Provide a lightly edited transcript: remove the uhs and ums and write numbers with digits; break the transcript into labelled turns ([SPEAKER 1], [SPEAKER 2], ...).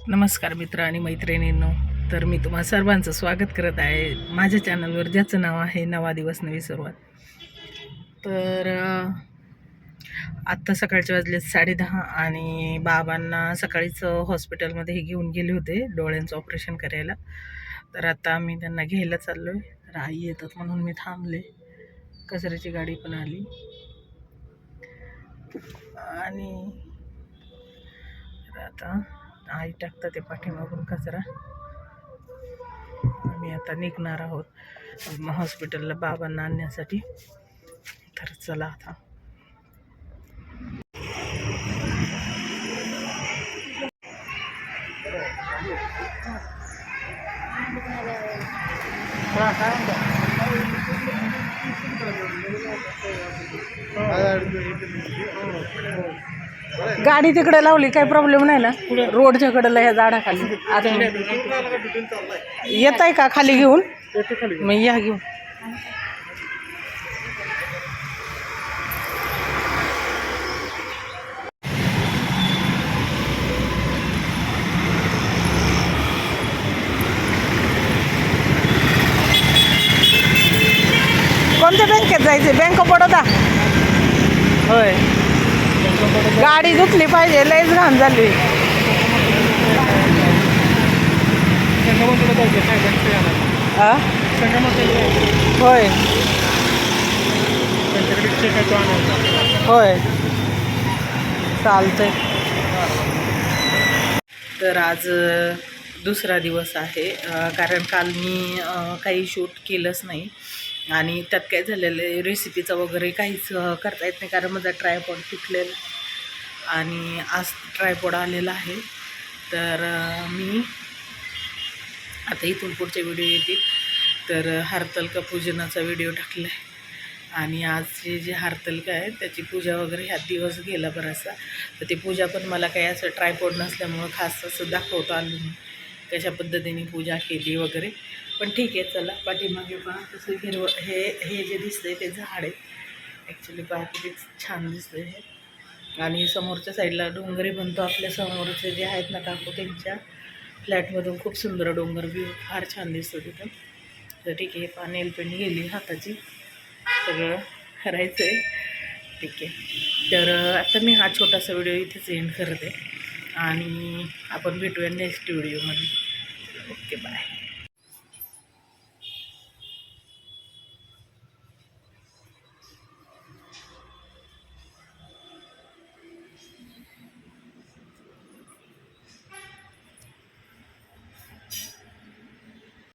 [SPEAKER 1] नमस्कार मित्र आणि मैत्रिणींनो. तर मी तुम्हा सर्वांचं स्वागत करत आहे माझ्या चॅनलवर, ज्याचं नाव आहे नवा दिवस नवी सुरुवात. तर आत्ता सकाळचे वाजले 10:30 आणि बाबांना सकाळीच हॉस्पिटलमध्ये घेऊन गेले होते डोळ्यांचं ऑपरेशन करायला. तर आता आम्ही त्यांना घ्यायला चाललो आहे. तर आई येतात म्हणून मी थांबले. कचऱ्याची गाडी पण आली आणि आता आई टाकतात ते पाठीमागून कचरा. आम्ही आता निघणार आहोत हॉस्पिटलला बाबांना आणण्यासाठी. तर चला आता. गाडी तिकडे लावली, काही प्रॉब्लेम नाही ना? रोडच्या कडेला ह्या झाडाखाली आता येत आहे का खाली घेऊन? मग या घेऊन. कोणत्या बँकेत जायचे? Bank of Baroda. होय, गाडी धुतली पाहिजे, लयच घाण झाली. होय होय, चालतंय. तर आज दुसरा दिवस आहे, कारण काल मी काही शूट केलंच नाही आणि त्यात काय झालेलं आहे, रेसिपीचं वगैरे काहीच करता येत नाही कारण माझा ट्रायपॉड तुटलेला आणि आज ट्रायपॉड आलेला आहे. तर मी आता इथून पुढचे व्हिडिओ येतील. तर हरतालिका पूजनाचा व्हिडिओ टाकला आहे आणि आजची जी हरतालिका आहे त्याची पूजा वगैरे ह्यात दिवस गेला बराचसा. तर ती पूजा पण मला काही असं ट्रायपॉड नसल्यामुळं खास असं दाखवता आलं नाही कशा पद्धतीने पूजा केली वगैरे. पण ठीक आहे, चला. पाठीमागे पहा तसं हिरवं हे जे दिसतंय ते झाड आहे. ॲक्च्युली पहा किती छान दिसतंय हे. आणि समोरच्या साईडला डोंगरे बनतो, आपल्या समोरचे जे आहेत ना काकू, त्यांच्या फ्लॅटमधून खूप सुंदर डोंगर व्ह्यू फार छान दिसतो तिथं. तर ठीक आहे, पाणी पेंट गेली हाताची, सगळं करायचं आहे. ठीक आहे, तर आता मी हा छोटासा व्हिडिओ इथेच एंड करते आणि आपण भेटूया नेक्स्ट व्हिडिओमध्ये. Okay, bye.